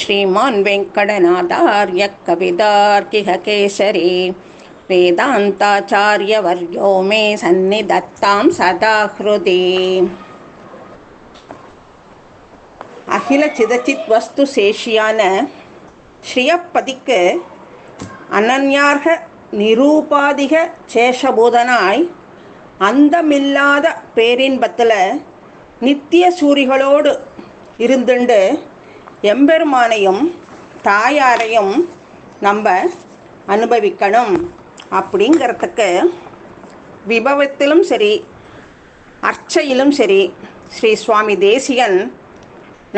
श्रीमान् वेङ्कटनाथार्य कवितार्किककेसरी वेदान्ताचार्यवर्यो मे सन्निधत्तां सदा हृदि. அகில சிதச்சித் வஸ்து சேஷியான ஸ்ரீயப்பதிக்கு அனன்யார்க நிரூபாதிக சேஷபூதனாய் அந்தமில்லாத பேரின்பத்தில் நித்திய சூரிகளோடு இருந்துண்டு எம்பெருமானையும் தாயாரையும் நம்ம அனுபவிக்கணும் அப்படிங்கிறதுக்கு விபவத்திலும் சரி அர்ச்சையிலும் சரி ஸ்ரீ சுவாமி தேசிகன்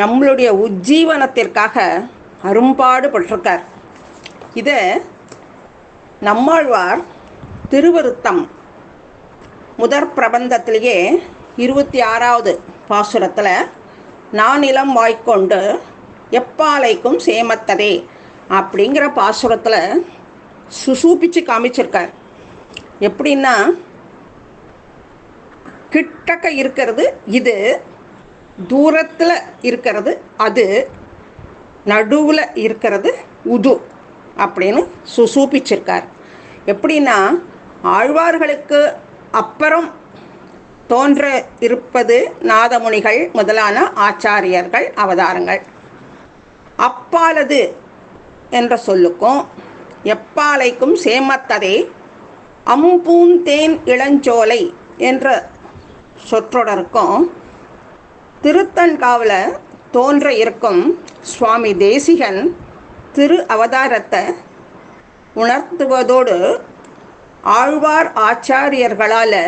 நம்மளுடைய உஜ்ஜீவனத்திற்காக அரும்பாடுபட்டிருக்கார். இதை நம்மாழ்வார் திருவருத்தம் முதற் பிரபந்தத்திலேயே 26வது பாசுரத்தில் நானிலம் வாய்க்கொண்டு எப்பாலைக்கும் சேமத்ததே அப்படிங்கிற பாசுரத்தில் சுசூபிச்சு காமிச்சிருக்கார். எப்படின்னா, கிட்டக்க இருக்கிறது இது, தூரத்தில் இருக்கிறது அது, நடுவில் இருக்கிறது உது அப்படின்னு சுசூபிச்சிருக்கார். எப்படின்னா, ஆழ்வார்களுக்கு அப்புறம் தோன்ற இருப்பது நாதமுனிகள் முதலான ஆச்சாரியர்கள் அவதாரங்கள். அப்பாலது என்ற சொல்லுக்கும் எப்பாலைக்கும் சேமத்ததே அம்பூந்தேன் இளஞ்சோலை என்ற சொற்றொடருக்கும் திருத்தன்காவில் தோன்ற இருக்கும் சுவாமி தேசிகன் திரு அவதாரத்தை உணர்த்துவதோடு ஆழ்வார் ஆச்சாரியர்களால்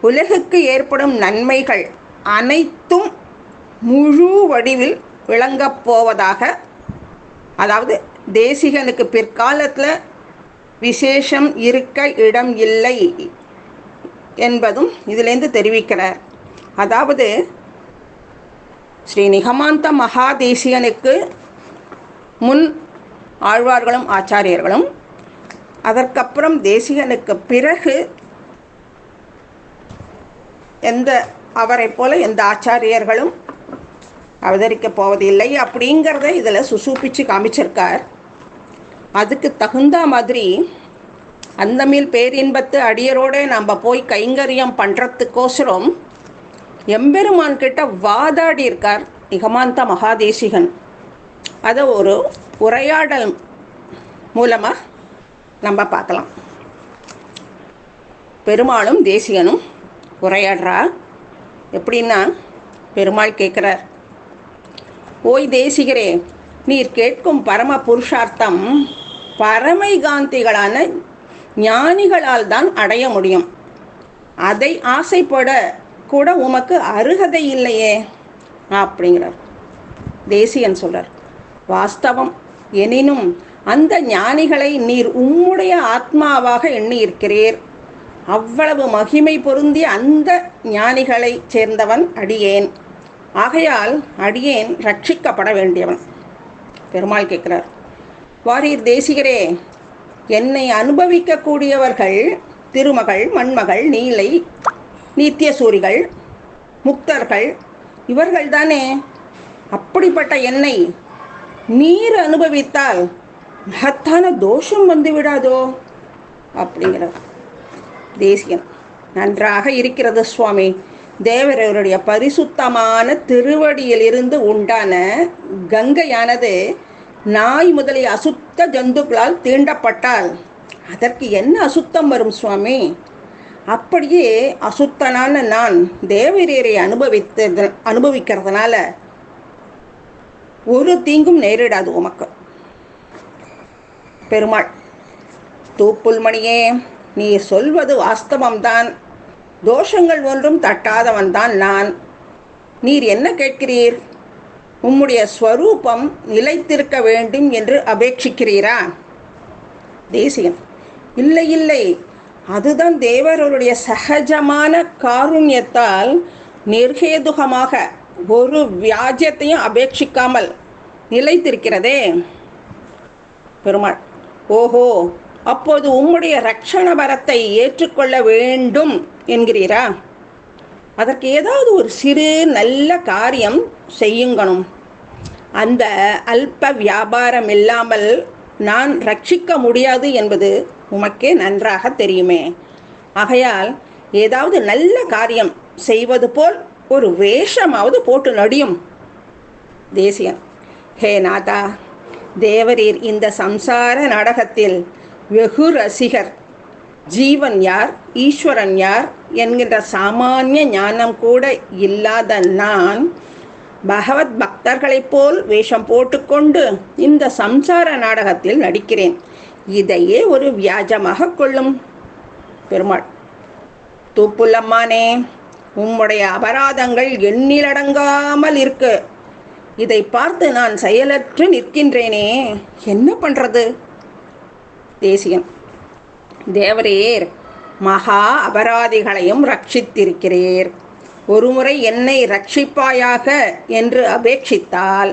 உலகுக்கு ஏற்படும் நன்மைகள் அனைத்தும் முழு வடிவில் விளங்கப் போவதாக, அதாவது தேசிகனுக்கு பிற்காலத்தில் விசேஷம் இருக்க இடம் இல்லை என்பதும் இதிலேருந்து தெரிவிக்கிறார். அதாவது ஸ்ரீ நிகமாந்த மகாதேசிகனுக்கு முன் ஆழ்வார்களும் ஆச்சாரியர்களும், அதற்கப்புறம் தேசிகனுக்கு பிறகு அவரை போல எந்த ஆச்சாரியர்களும் அவதரிக்கப் போவதில்லை அப்படிங்கிறத இதில் சுசூபிச்சு காமிச்சிருக்கார். அதுக்கு தகுந்த மாதிரி அந்தமில் பேரின்பத்து அடியரோடு நம்ம போய் கைங்கரியம் பண்ணுறதுக்கோசரம் எம்பெருமான் கிட்ட வாதாடி இருக்கார் நிகமாந்த மகாதேசிகன். அதை ஒரு உரையாடல் மூலமாக நம்ம பார்க்கலாம். பெருமாளும் தேசிகனும் உரையாடுறா. எப்படின்னா, பெருமாள் கேட்குறார், ஓய் தேசிகரே, நீர் கேட்கும் பரம புருஷார்த்தம் பரமைகாந்திகளான ஞானிகளால் தான் அடைய முடியும். அதை ஆசைப்பட கூட உமக்கு அருகதை இல்லையே அப்படிங்கிறார். தேசிகன் சொல்கிறார், வாஸ்தவம். எனினும் அந்த ஞானிகளை நீர் உம்முடைய ஆத்மாவாக எண்ணி இருக்கிறீர். அவ்வளவு மகிமை பொருந்திய அந்த ஞானிகளை சேர்ந்தவன் அடியேன். ஆகையால் அடியேன் ரட்சிக்கப்பட வேண்டியவன். பெருமாள் கேட்கிறார், வாரீர் தேசிகரே, என்னை அனுபவிக்கக்கூடியவர்கள் திருமகள், மண்மகள், நீலை, நித்தியசூரிகள், முக்தர்கள், இவர்கள்தானே. அப்படிப்பட்ட என்னை நீர் அனுபவித்தால் மகத்தான தோஷம் வந்து விடாதோ அப்படிங்கிறார். தேசிகன், நன்றாக இருக்கிறது சுவாமி. தேவரவருடைய பரிசுத்தமான திருவடியிலிருந்து உண்டான கங்கையானது நாய் முதலிய அசுத்த ஜந்துக்களால் தீண்டப்பட்டால் அதற்கு என்ன அசுத்தம் வரும் சுவாமி? அப்படியே அசுத்தனான நான் தேவரீரை அனுபவிக்கிறதுனால ஒரு தீங்கும் நேரிடாது உமக்கு. பெருமாள், தூப்புல்மணியே, நீ சொல்வது வாஸ்தவம்தான். தோஷங்கள் ஒன்றும் தட்டாதவன்தான் நான். நீர் என்ன கேட்கிறீர்? உம்முடைய ஸ்வரூபம் நிலைத்திருக்க வேண்டும் என்று அபேட்சிக்கிறீரா? தேசிகன், இல்லை இல்லை, அதுதான் தேவருடைய சகஜமான காருண்யத்தால் நிர்ஹேதுகமாக ஒரு வியாஜ்யத்தையும் அபேட்சிக்காமல் நிலைத்திருக்கிறதே. பெருமாள், ஓஹோ, அப்போது உம்முடைய ரட்சண வரத்தை ஏற்றுக்கொள்ள வேண்டும் என்கிறீரா? அதற்கு ஏதாவது ஒரு சிறு நல்ல காரியம் செய்யுங்கணும். அந்த அல்ப வியாபாரம் இல்லாமல் நான் ரட்சிக்க முடியாது என்பது உமக்கே நன்றாக தெரியுமே. ஆகையால் ஏதாவது நல்ல காரியம் செய்வது போல் ஒரு வேஷமாவது போட்டு நடியும். தேசியன்: ஹே நாதா, தேவரீர் இந்த சம்சார நாடகத்தில் வெகு ரசிகர். ஜீவன் யார், ஈஸ்வரன் யார் என்கின்ற சாமானிய ஞானம் கூட இல்லாத நான் பகவத் பக்தர்களைப் போல் வேஷம் போட்டுக்கொண்டு இந்த சம்சார நாடகத்தில் நடிக்கிறேன். இதையே ஒரு வியாஜமாக கொள்ளும். பெருமாள்: தூப்புள்ளம்மானே, உம்முடைய அபராதங்கள் எண்ணிலடங்காமல் இருக்கு. இதை பார்த்து நான் செயலற்று நிற்கின்றேனே, என்ன பண்றது? தேசிகன்: தேவரீர் மகா அபராதிகளையும் ரட்சித்திருக்கிறீர். ஒருமுறை என்னை ரட்சிப்பாயாக என்று அபேட்சித்தால்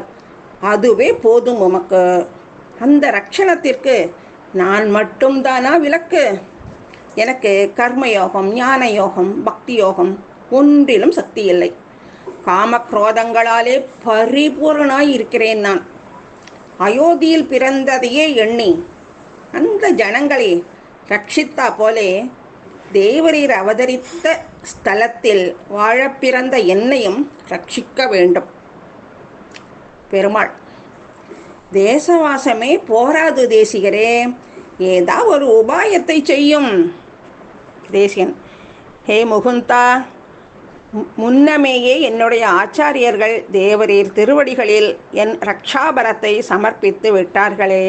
அதுவே போதும் உமக்கு. அந்த ரட்சணத்திற்கு நான் மட்டும்தானா விலக்கு? எனக்கு கர்மயோகம், ஞான யோகம், பக்தி யோகம் ஒன்றிலும் சக்தி இல்லை. காமக்ரோதங்களாலே பரிபூர்ணனாய் இருக்கிறேன் நான். அயோத்தியில் பிறந்ததையே எண்ணி அந்த ஜனங்களை ரட்சித்தா போலே தேவரீர் அவதரித்த ஸ்தலத்தில் வாழ பிறந்த என்னையும் ரட்சிக்க வேண்டும். பெருமாள்: தேசவாசமே போராது தேசிகரே, ஏதா ஒரு உபாயத்தை செய்யும். தேசியன்: ஹே முகுந்தா, முன்னமேயே என்னுடைய ஆச்சாரியர்கள் தேவரீர் திருவடிகளில் என் ரக்ஷாபரத்தை சமர்ப்பித்து விட்டார்களே.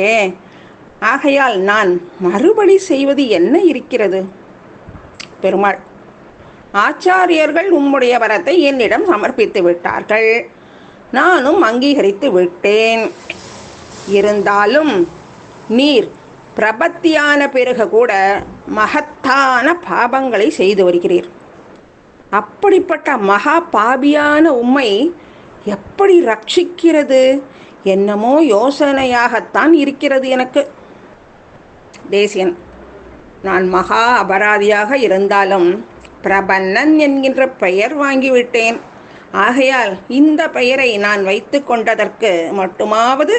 ஆகையால் நான் மறுபடி செய்வது என்ன இருக்கிறது? பெருமாள்: ஆச்சாரியர்கள் உம்முடைய வரத்தை என்னிடம் சமர்ப்பித்து விட்டார்கள், நானும் அங்கீகரித்து விட்டேன். இருந்தாலும் நீர் பிரபத்தியான பிறகு கூட மகத்தான பாபங்களை செய்து வருகிறீர். அப்படிப்பட்ட மகா பாபியான உம்மை எப்படி ரட்சிக்கிறது? என்னமோ யோசனையாகத்தான் இருக்கிறது எனக்கு. தேசியன்: நான் மகா அபராதியாக இருந்தாலும் பிரபன்னன் என்கின்ற பெயர் வாங்கிவிட்டேன். ஆகையால் இந்த பெயரை நான் வைத்து கொண்டதற்கு மட்டுமாவது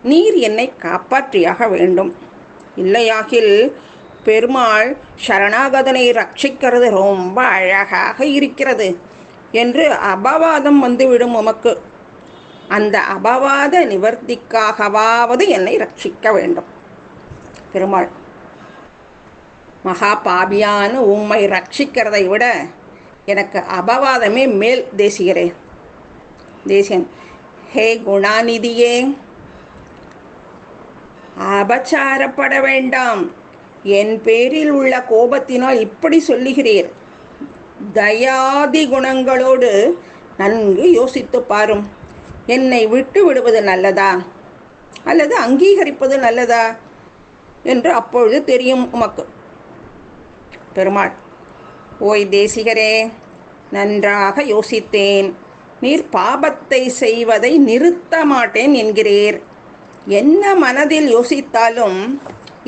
நீர் என்னை காப்பாற்றியாக வேண்டும். இல்லையாகில் பெருமாள் சரணாகதனை ரட்சிக்கிறது ரொம்ப அழகாக இருக்கிறது என்று அபவாதம் வந்துவிடும் உமக்கு. அந்த அபவாத நிவர்த்திக்காகவாவது என்னை ரட்சிக்க வேண்டும். பெருமாள்: மகா பாபியான உம்மை ரட்சிக்கிறதை விட எனக்கு அபவாதமே மேல் தேசிகரே. தேசியன்: ஹே குணாநிதியே, அபச்சாரப்பட வேண்டாம். என் பேரில் உள்ள கோபத்தினால் இப்படி சொல்லுகிறீர். தயாதி குணங்களோடு நன்கு யோசித்து பாரும். என்னை விட்டு விடுவது நல்லதா அல்லது அங்கீகரிப்பது நல்லதா என்று அப்பொழுது தெரியும் உமக்கு. பெருமாள்: ஓய் தேசிகரே, நன்றாக யோசித்தேன். நீர் பாபத்தை செய்வதை நிறுத்த மாட்டேன் என்கிறீர். என்ன மனதில் யோசித்தாலும்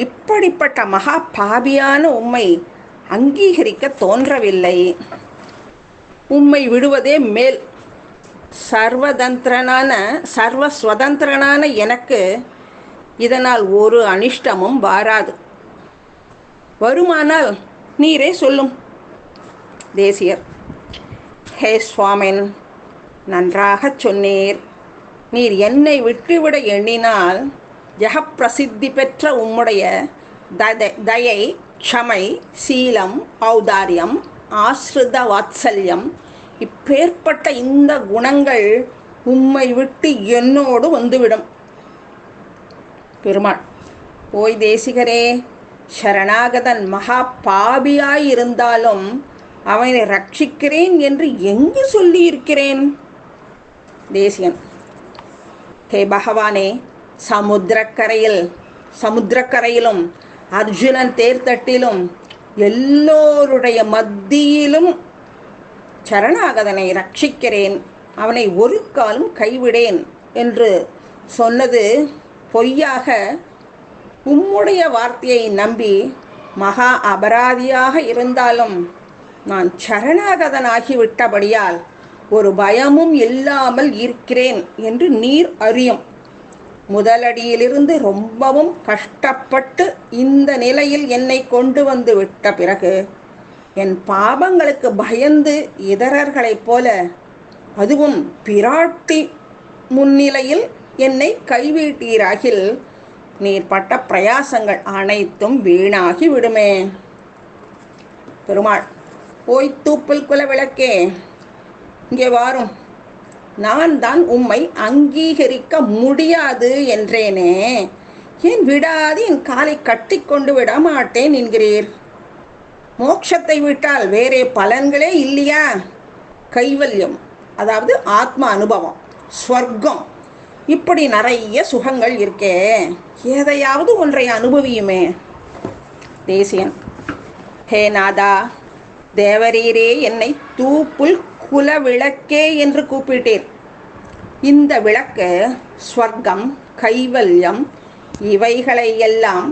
இப்படிப்பட்ட மகா பாபியான உம்மை அங்கீகரிக்க தோன்றவில்லை. உம்மை விடுவதே மேல். சர்வஸ்வதந்திரனான எனக்கு இதனால் ஒரு அனிஷ்டமும் வாராது. வருமானால் நீரே சொல்லும். தேசியர்: ஹே சுவாமின், நன்றாக சொன்னீர். நீர் என்னை விட்டுவிட எண்ணினால் ஜெகப்பிரசித்தி பெற்ற உம்முடைய தயை, க்ஷமை, சீலம், ஔதாரியம், ஆஸ்ரித வாத்சல்யம் இப்பேற்பட்ட இந்த குணங்கள் உம்மை விட்டு என்னோடு வந்துவிடும். பெருமாள்: ஓய் தேசிகரே, சரணாகதன் மகா பாபியாயிருந்தாலும் அவனை ரட்சிக்கிறேன் என்று எங்கு சொல்லியிருக்கிறேன்? தேசியன்: ஹே பகவானே, சமுத்திரக்கரையிலும் அர்ஜுனன் தேர்தட்டிலும் எல்லோருடைய மத்தியிலும் சரணாகதனை ரட்சிக்கிறேன், அவனை ஒரு காலம் கைவிடேன் என்று சொன்னது பொய்யாக உம்முடைய வார்த்தையை நம்பி மகா அபராதியாக இருந்தாலும் நான் சரணாகதனாகிவிட்டபடியால் ஒரு பயமும் இல்லாமல் இருக்கிறேன் என்று நீர் அறியும். முதலடியிலிருந்து ரொம்பவும் கஷ்டப்பட்டு இந்த நிலையில் என்னை கொண்டு வந்து விட்ட பிறகு என் பாவங்களுக்கு பயந்து இதரர்களைப் போல, அதுவும் பிராட்டி முன்னிலையில் என்னை கைவிட்டீராகில் நீர் பட்ட பிரயாசங்கள் அனைத்தும் வீணாகி விடுமே. பெருமாள்: போய் தூப்பில் குல விளக்கே, இங்கே வாரும். நான் தான் உம்மை அங்கீகரிக்க முடியாது என்றேனே, ஏன் விடாது என் காலை கட்டி கொண்டு விட மாட்டேன் என்கிறீர்? மோட்சத்தை விட்டால் வேறே பலன்களே இல்லையா? கைவல்யம், அதாவது ஆத்ம அனுபவம், ஸ்வர்க்கம், இப்படி நிறைய சுகங்கள் இருக்கே, ஏதையாவது ஒன்றை அனுபவியுமே. தேசியன்: ஹே நாதா, தேவரீரே என்னை தூப்புல் குல விளக்கே என்று கூப்பிட்டீர். இந்த விளக்கு ஸ்வர்க்கம், கைவல்யம் இவைகளையெல்லாம்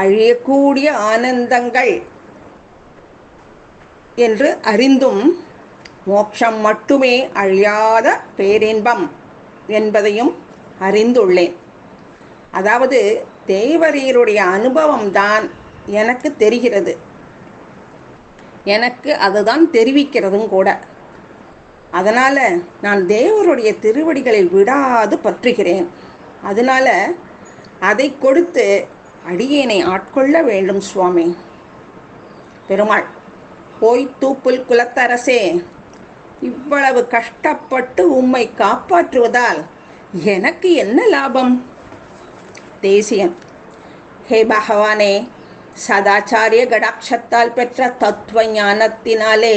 அழியக்கூடிய ஆனந்தங்கள் என்று அறிந்தும் மோட்சம் மட்டுமே அழியாத பேரின்பம் என்பதையும் அறிந்துள்ளேன். அதாவது தேவரீருடைய அனுபவம்தான் எனக்கு தெரிகிறது, எனக்கு அதுதான் தெரிவிக்கிறதும் கூட. அதனால் நான் தேவருடைய திருவடிகளில் விடாது பற்றுகிறேன். அதனால் அதை கொடுத்து அடியேனை ஆட்கொள்ள வேண்டும் சுவாமி. பெருமாள்: போய் தூப்புல் குலத்தரசே, இவ்வளவு கஷ்டப்பட்டு உம்மை காப்பாற்றுவதால் எனக்கு என்ன லாபம்? தேசியன்: ஹே பகவானே, சதாச்சாரிய கடாட்சத்தால் பெற்ற தத்துவ ஞானத்தினாலே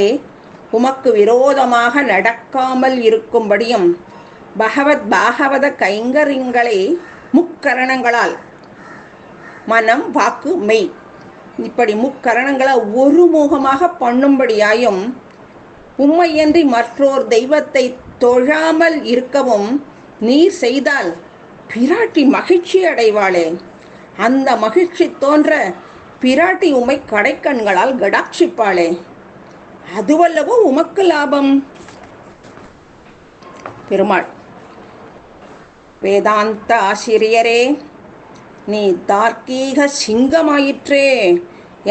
உமக்கு விரோதமாக நடக்காமல் இருக்கும்படியும் பகவத் பாகவத கைங்கரியங்களை முக்கரணங்களால், மனம், வாக்கு, மெய், இப்படி முக்கரணங்களை ஒருமுகமாக பண்ணும்படியாயும் உம்மையன்றி மற்றோர் தெய்வத்தை தொழாமல் இருக்கவும் நீர் செய்தால் பிராட்டி மகிழ்ச்சி அடைவாளே. அந்த மகிழ்ச்சி தோன்ற பிராட்டி உம்மை கடைக்கண்களால் கடாட்சிப்பாளே, அதுவல்லவோ உமக்கு லாபம். பெருமாள்: வேதாந்த ஆசிரியரே, நீ தார்க்கீக சிங்கமாயிற்றே,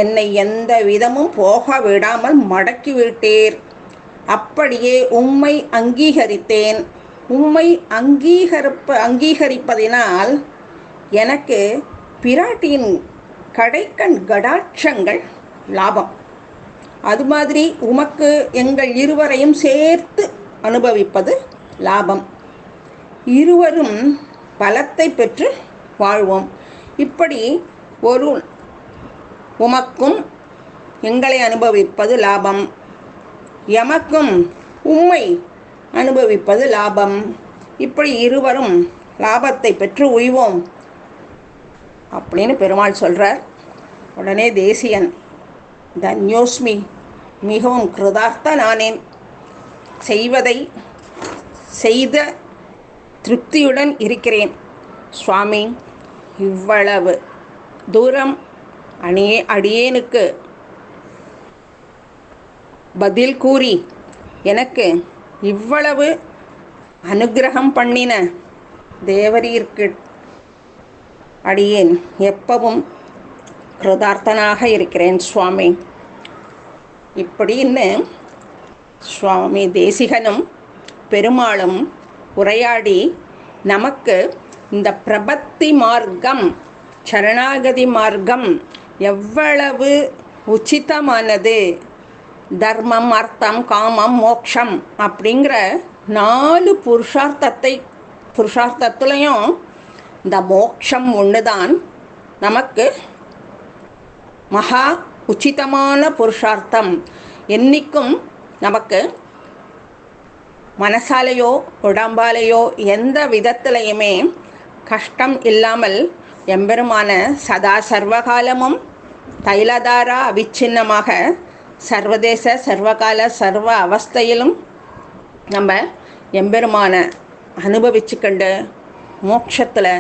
என்னை எந்த விதமும் போக விடாமல் மடக்கிவிட்டீர். அப்படியே உம்மை அங்கீகரித்தேன். உம்மை அங்கீகரிப்பதினால் எனக்கு பிராட்டியின் கடைக்கண் கடாட்சங்கள் லாபம். அது மாதிரி உமக்கு எங்கள் இருவரையும் சேர்த்து அனுபவிப்பது லாபம். இருவரும் பலத்தை பெற்று வாழ்வோம். இப்படி ஒரு உமக்கும் எங்களை அனுபவிப்பது லாபம், எமக்கும் உம்மை அனுபவிப்பது லாபம். இப்படி இருவரும் லாபத்தை பெற்று உய்வோம் அப்படின்னு பெருமாள் சொல்கிறார். உடனே தேசியன்: தன்யோஸ்மி, மிகவும் கிருதார்த்தனானேன். செய்வதை செய்த திருப்தியுடன் இருக்கிறேன் சுவாமி. இவ்வளவு தூரம் அடியேனுக்கு பதில் கூறி எனக்கு இவ்வளவு அனுக்கிரகம் பண்ணின தேவரீர்க்கு அடியேன் எப்பவும் கிருதார்த்தனாக இருக்கிறேன் சுவாமி. இப்படின்னு சுவாமி தேசிகனும் பெருமாளும் உரையாடி நமக்கு இந்த பிரபத்தி மார்க்கம், சரணாகதி மார்க்கம் எவ்வளவு உச்சிதமானது, தர்மம், அர்த்தம், காமம், மோட்சம் அப்படிங்கிற 4 புருஷார்த்தத்துலேயும் இந்த மோட்சம் ஒன்று தான் நமக்கு மகா உச்சிதமான புருஷார்த்தம். என்றைக்கும் நமக்கு மனசாலேயோ உடம்பாலேயோ எந்த விதத்திலையுமே கஷ்டம் இல்லாமல் எம்பெருமான சதா சர்வகாலமும் தைலதாரா அவிச்சின்னமாக சர்வதேச சர்வகால சர்வ அவஸ்தையிலும் நம்ம எம்பெருமான அனுபவிச்சுக்கண்டு மோட்சத்தில்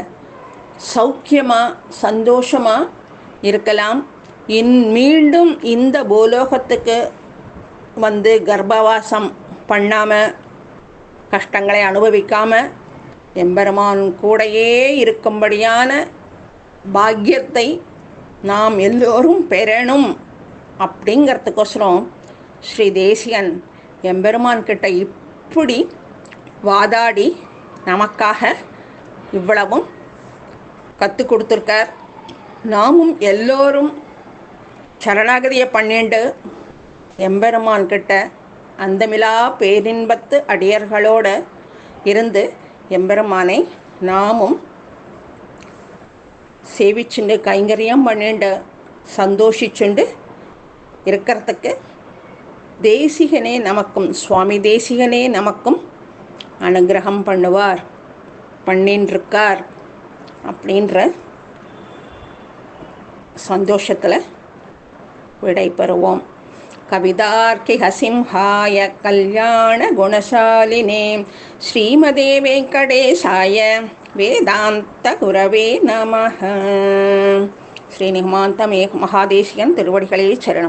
சௌக்கியமாக சந்தோஷமாக இருக்கலாம். மீண்டும் இந்த பூலோகத்துக்கு வந்து கர்ப்பவாசம் பண்ணாமல் கஷ்டங்களை அனுபவிக்காமல் எம்பெருமான் கூடையே இருக்கும்படியான பாக்கியத்தை நாம் எல்லோரும் பெறணும் அப்படிங்கிறதுக்கோசரம் ஸ்ரீ தேசிகன் எம்பெருமான் கிட்ட இப்படி வாதாடி நமக்காக இவ்வளவும் கற்றுக் கொடுத்துருக்கார். நாமும் எல்லோரும் சரணாகதியை பண்ணிண்டு எம்பெருமான் கிட்ட அந்தமிலா பேரின்பத்து அடியர்களோடு இருந்து எம்பெருமானை நாமும் சேவிச்சுண்டு கைங்கரியம் பண்ணிண்டு சந்தோஷிச்சுண்டு இருக்கிறதுக்கு தேசிகனே நமக்கும் சுவாமி தேசிகனே நமக்கும் அனுகிரகம் பண்ணுவார், பண்ணின்றிருக்கார் அப்படின்ற சந்தோஷத்தில் விடை பெறுவோம். கவிதார்க்கிக சிம்ஹாய கல்யாண குணசாலினே ஸ்ரீமதே வெங்கடேசாய வேதாந்த குரவே நமஹ. ஸ்ரீ நிகமாந்த மகாதேசிகன் திருவடிகளே சரணம்.